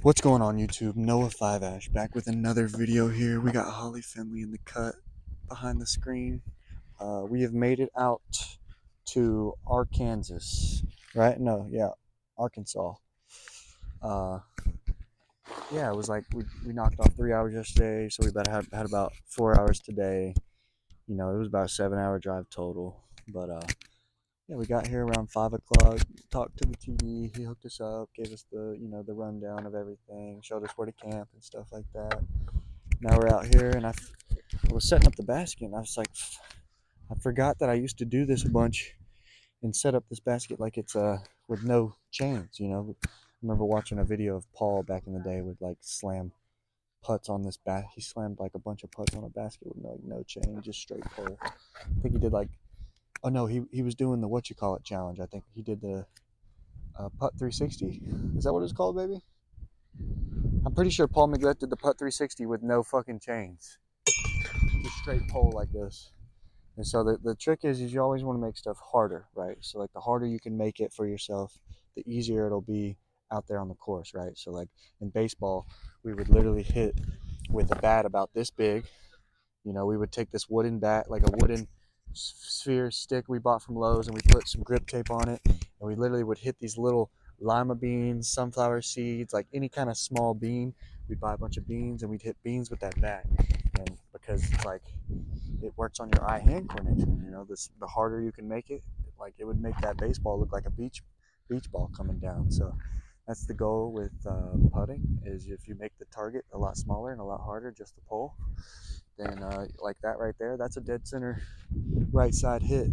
What's going on YouTube? Noah 5 Ash back with another video here. We got Holly Finley in the cut behind the screen. We have made it out to Arkansas, right? No, yeah, Arkansas. Uh, yeah, it was like we knocked off 3 hours yesterday, so we had about 4 hours today. You know, it was about a 7 hour drive total. But yeah, we got here around 5 o'clock. Talked to the TD. He hooked us up, gave us the rundown of everything, showed us where to camp and stuff like that. Now we're out here, and I was setting up the basket, and I was like, I forgot that I used to do this a bunch and set up this basket like it's with no chains. I remember watching a video of Paul back in the day would like slam putts on this bat. He slammed like a bunch of putts on a basket with like no chain, just straight pole. I think he did like, oh no, he was doing the what you call it challenge. I think he did the putt 360. Is that what it's called, baby? I'm pretty sure Paul McGleth did the putt 360 with no fucking chains, just straight pole like this. And so the trick is you always want to make stuff harder, right? So like the harder you can make it for yourself, the easier it'll be out there on the course, right? So like in baseball, we would literally hit with a bat about this big. We would take this wooden bat, like a wooden sphere stick we bought from Lowe's, and we put some grip tape on it, and we literally would hit these little lima beans, sunflower seeds, like any kind of small bean. We'd buy a bunch of beans, and we'd hit beans with that bat. And because it's like it works on your eye-hand coordination. The harder you can make it, like it would make that baseball look like a beach ball coming down. So that's the goal with putting, is if you make the target a lot smaller and a lot harder, just the pole, then like that right there, that's a dead center right side hit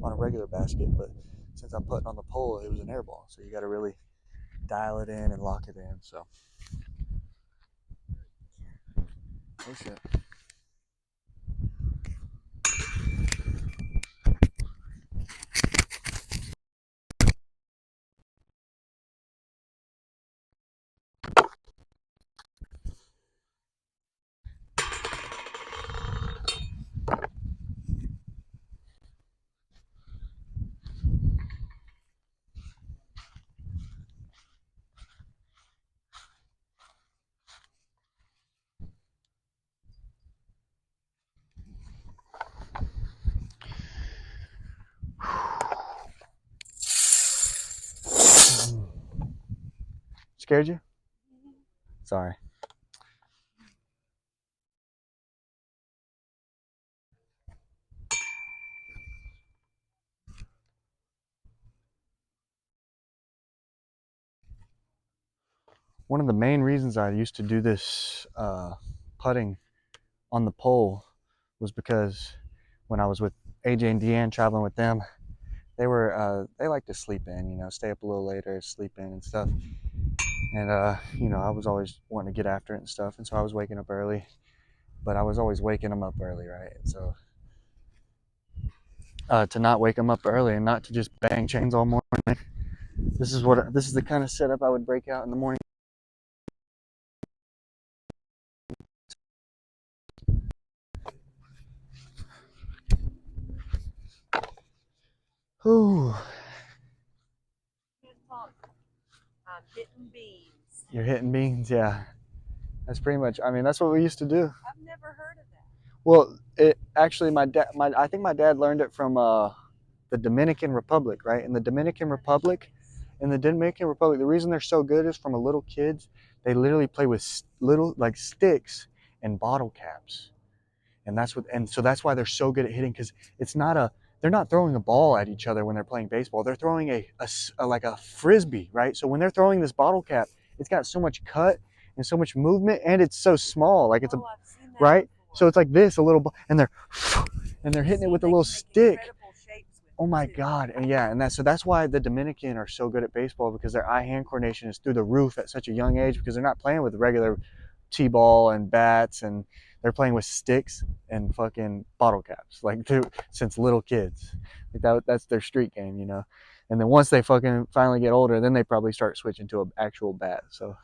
on a regular basket. But since I'm putting on the pole, it was an air ball. So you got to really dial it in and lock it in. So, oh shit. Scared you? Sorry. One of the main reasons I used to do this putting on the pole was because when I was with AJ and Deanne traveling with them, they like to sleep in, stay up a little later, sleep in and stuff. And I was always wanting to get after it and stuff, and so I was waking up early, but I was always waking them up early, right? And so to not wake them up early and not to just bang chains all morning, this is the kind of setup I would break out in the morning. Ooh. I'm hitting beans. You're hitting beans, yeah. That's pretty much. I mean, that's what we used to do. I've never heard of that. Well, it actually, I think my dad learned it from the Dominican Republic, right? In the Dominican Republic, the reason they're so good is from a little kids, they literally play with little like sticks and bottle caps, and so that's why they're so good at hitting, because they're not throwing a ball at each other when they're playing baseball. They're throwing like a frisbee, right? So when they're throwing this bottle cap, it's got so much cut and so much movement, and it's so small, like I've seen that right. before. So it's like this, a little, and they're hitting it with a little stick. Oh my too. God. And yeah, so that's why the Dominican are so good at baseball, because their eye-hand coordination is through the roof at such a young age, because they're not playing with regular t-ball and bats, and they're playing with sticks and fucking bottle caps, like since little kids. Like that's their street game. And then once they fucking finally get older, then they probably start switching to an actual bat. So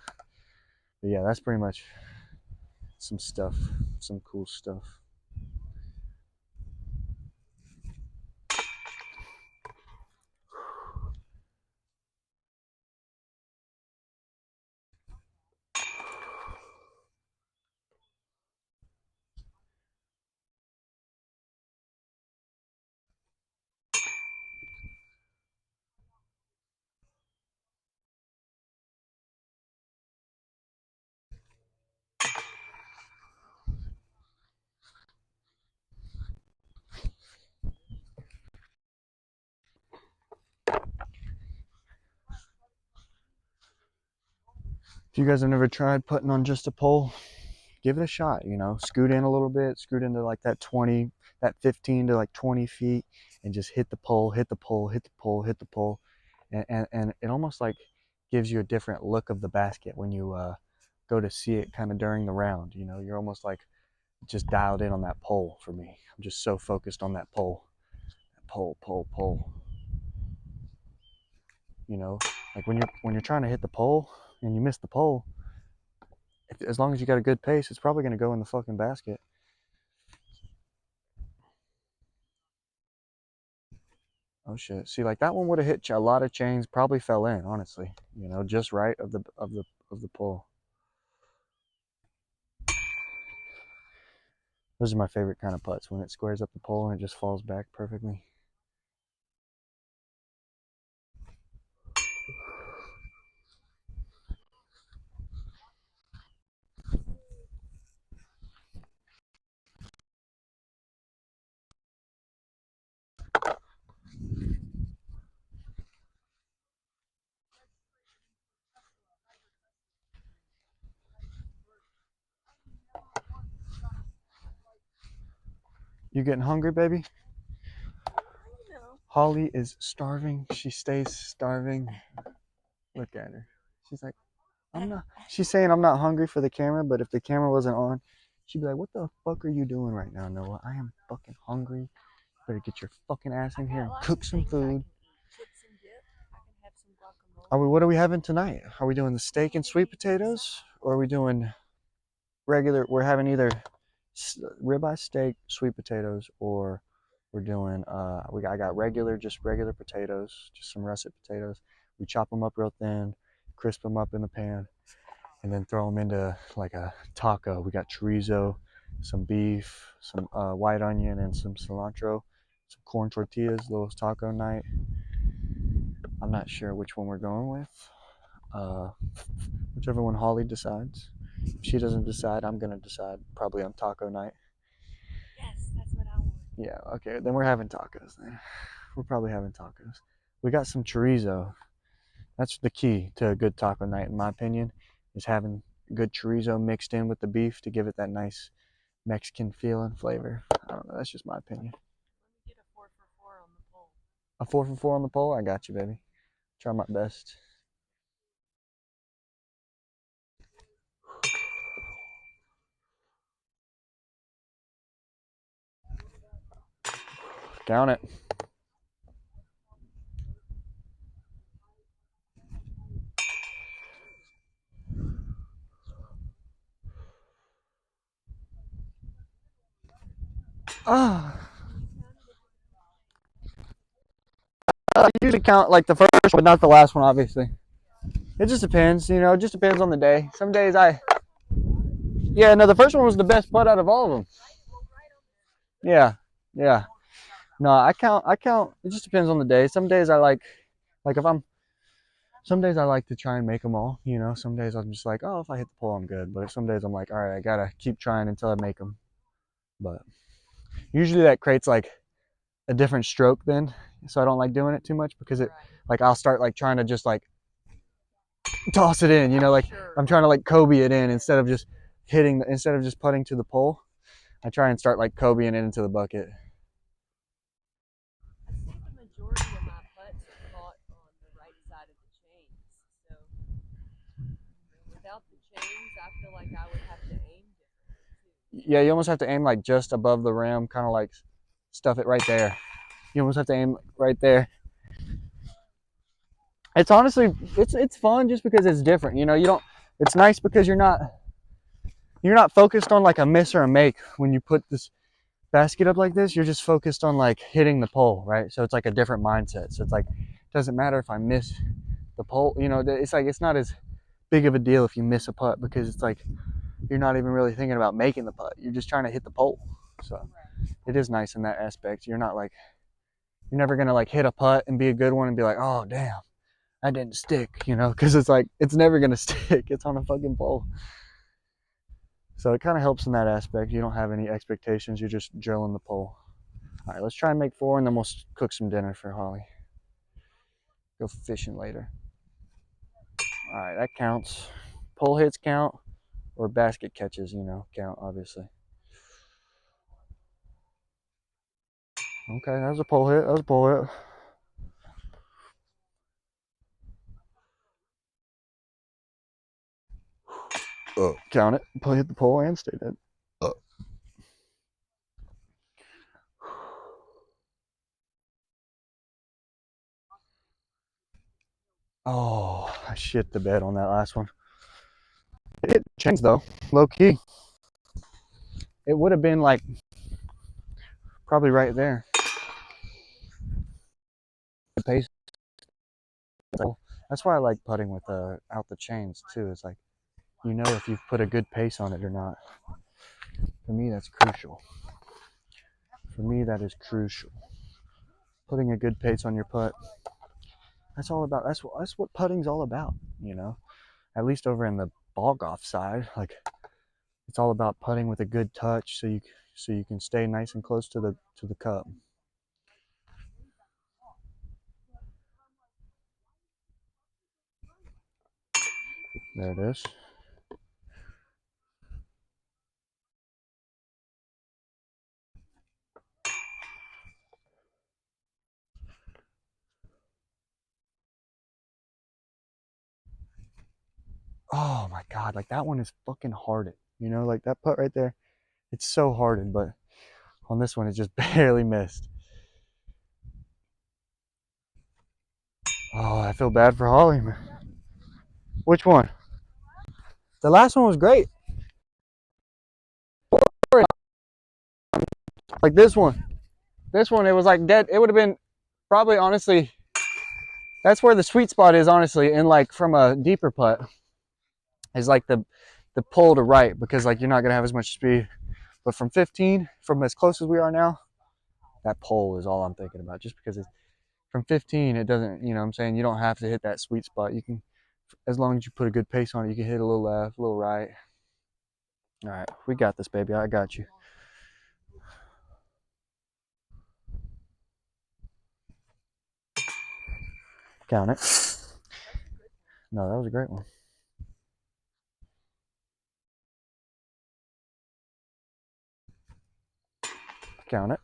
but yeah, that's pretty much some stuff, some cool stuff. If you guys have never tried putting on just a pole, give it a shot. Scoot in a little bit, scoot into like that 20, that 15 to like 20 feet, and just hit the pole, hit the pole, hit the pole, hit the pole. And it almost like gives you a different look of the basket when you go to see it kind of during the round. You're almost like just dialed in on that pole. For me, I'm just so focused on that pole. Pole, pole, pole. Like when you're trying to hit the pole and you miss the pole, as long as you got a good pace, it's probably going to go in the fucking basket. Oh shit! See, like that one would have hit a lot of chains, probably fell in. Honestly, just right of the pole. Those are my favorite kind of putts, when it squares up the pole and it just falls back perfectly. You getting hungry, baby? No. Holly is starving. She stays starving. Look at her. She's like, I'm not. She's saying I'm not hungry for the camera, but if the camera wasn't on, she'd be like, "What the fuck are you doing right now, Noah? I am fucking hungry. Better get your fucking ass in here and cook some food." Chips and dip. I can have some guacamole. What are we having tonight? Are we doing the steak and sweet potatoes, or are we doing regular? We're having either ribeye steak, sweet potatoes, or we're doing I got just regular potatoes, just some russet potatoes. We chop them up real thin, crisp them up in the pan, and then throw them into like a taco. We got chorizo, some beef, some white onion, and some cilantro, some corn tortillas, little taco night. I'm not sure which one we're going with. Whichever one Holly decides. If she doesn't decide, I'm gonna decide, probably on taco night. Yes, that's what I want. Yeah, okay, then we're having tacos then. We're probably having tacos. We got some chorizo. That's the key to a good taco night, in my opinion, is having good chorizo mixed in with the beef to give it that nice Mexican feel and flavor. I don't know, that's just my opinion. Let me get a 4 for 4 on the pole. A 4 for 4 on the pole? I got you, baby. Try my best. Down it. Ah. I usually count like the first one, not the last one, obviously. It just depends, it just depends on the day. Some days yeah, no, the first one was the best putt out of all of them. Yeah, yeah. No, I count, it just depends on the day. Some days some days I like to try and make them all, Some days I'm just like, oh, if I hit the pole, I'm good. But some days I'm like, all right, I gotta keep trying until I make them. But usually that creates like a different stroke then. So I don't like doing it too much because like I'll start like trying to just like toss it in, like I'm trying to like Kobe it in instead of just putting to the pole. I try and start like Kobeing it into the bucket. I think the majority of my putts are caught on the right side of the chains. So without the chains, I feel like I would have to aim differently too. Yeah, you almost have to aim like just above the rim, kind of like stuff it right there. You almost have to aim right there. It's honestly, it's fun just because it's different. You don't. It's nice because you're not focused on like a miss or a make when you put this basket up like this. You're just focused on like hitting the pole, right? So it's like a different mindset. So it's like, it doesn't matter if I miss the pole. It's like it's not as big of a deal if you miss a putt because it's like you're not even really thinking about making the putt. You're just trying to hit the pole. So it is nice in that aspect. You're never gonna like hit a putt and be a good one and be like, oh damn, that didn't stick, because it's like it's never gonna stick. It's on a fucking pole. So it kind of helps in that aspect. You don't have any expectations. You're just drilling the pole. All right, let's try and make 4, and then we'll cook some dinner for Holly. Go fishing later. All right, that counts. pole hits count or basket catches, you know, count obviously. Okay, that was a pole hit. That was a pole hit. Count it. Hit the pole and stay dead. Oh, I shit the bed on that last one. It hit chains though, low key. It would have been like probably right there. The pace. That's why I like putting with out the chains too. It's like you know if you've put a good pace on it or not. For me, that's crucial. For me, that is crucial. Putting a good pace on your putt. That's all about. That's what putting's all about. You know, at least over in the ball golf side, like it's all about putting with a good touch, so you can stay nice and close to the cup. There it is. Oh my god, like that one is fucking harded. You know, like that putt right there, it's so harded, but on this one it just barely missed. Oh, I feel bad for Holly, man. Which one? The last one was great. Like this one. This one, it was like dead. It would have been probably, honestly, that's where the sweet spot is, honestly, and like from a deeper putt is like the pull to right, because like you're not gonna have as much speed. But from 15, from as close as we are now, that pole is all I'm thinking about. Just because it's from 15, it doesn't, you know what I'm saying, you don't have to hit that sweet spot. You can, as long as you put a good pace on it, you can hit a little left, a little right. All right, we got this, baby. I got you. Count it. No, that was a great one. Count it.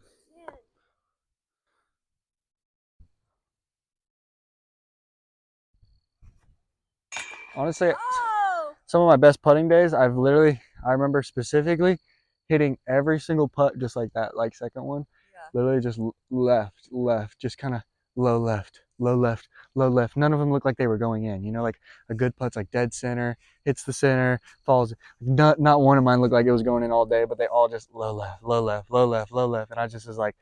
Honestly, some of my best putting days, I remember specifically hitting every single putt just like that, like second one. Yeah. Literally just left, just kind of low left, low left, low left. None of them looked like they were going in. You know, like a good putt's like dead center, hits the center, falls. Not one of mine looked like it was going in all day, but they all just low left, low left, low left, low left. And I just was like,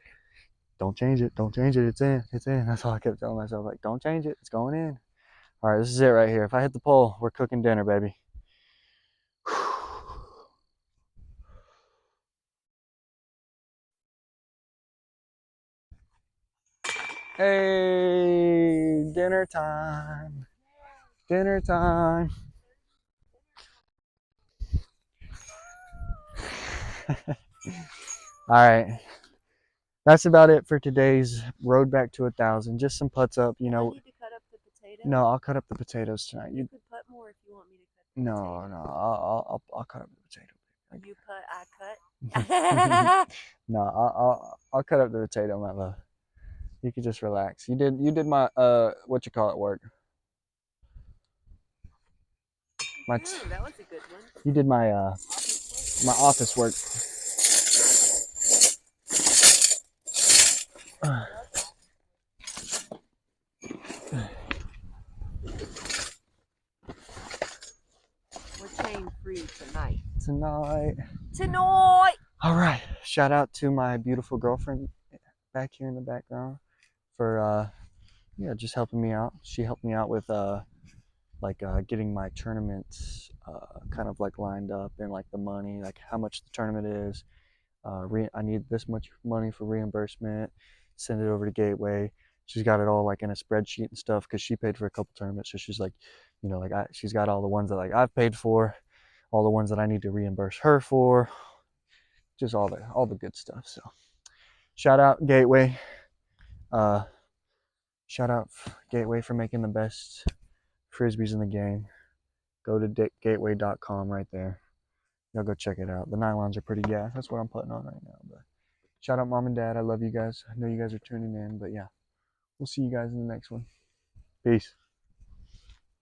don't change it, don't change it. It's in, it's in. That's all I kept telling myself, like, don't change it, it's going in. All right, this is it right here. If I hit the pole, we're cooking dinner, baby. Hey, dinner time. Dinner time. All right. That's about it for today's road back to 1,000. Just some putts up, you know. I need to cut up the potatoes? No, I'll cut up the potatoes tonight. You could put more if you want me to cut the No, I'll cut up the potato. You put, I cut. No, I'll cut up the potato, my love. You can just relax. You did my what you call it work. That was a good one. You did my office work. We're chain free tonight. Tonight. All right. Shout out to my beautiful girlfriend back here in the background for just helping me out. She helped me out with getting my tournaments kind of like lined up, and like the money, like how much the tournament is. I need this much money for reimbursement. Send it over to Gateway. She's got it all like in a spreadsheet and stuff because she paid for a couple tournaments. So she's like, you know, like she's got all the ones that like I've paid for, all the ones that I need to reimburse her for, just all the good stuff. So shout out Gateway. Shout out Gateway for making the best frisbees in the game. go to gateway.com right there. Y'all go check it out. The nylons are pretty gas. That's what I'm putting on right now. But shout out mom and dad. I love you guys. I know you guys are tuning in. But yeah, we'll see you guys in the next one. Peace.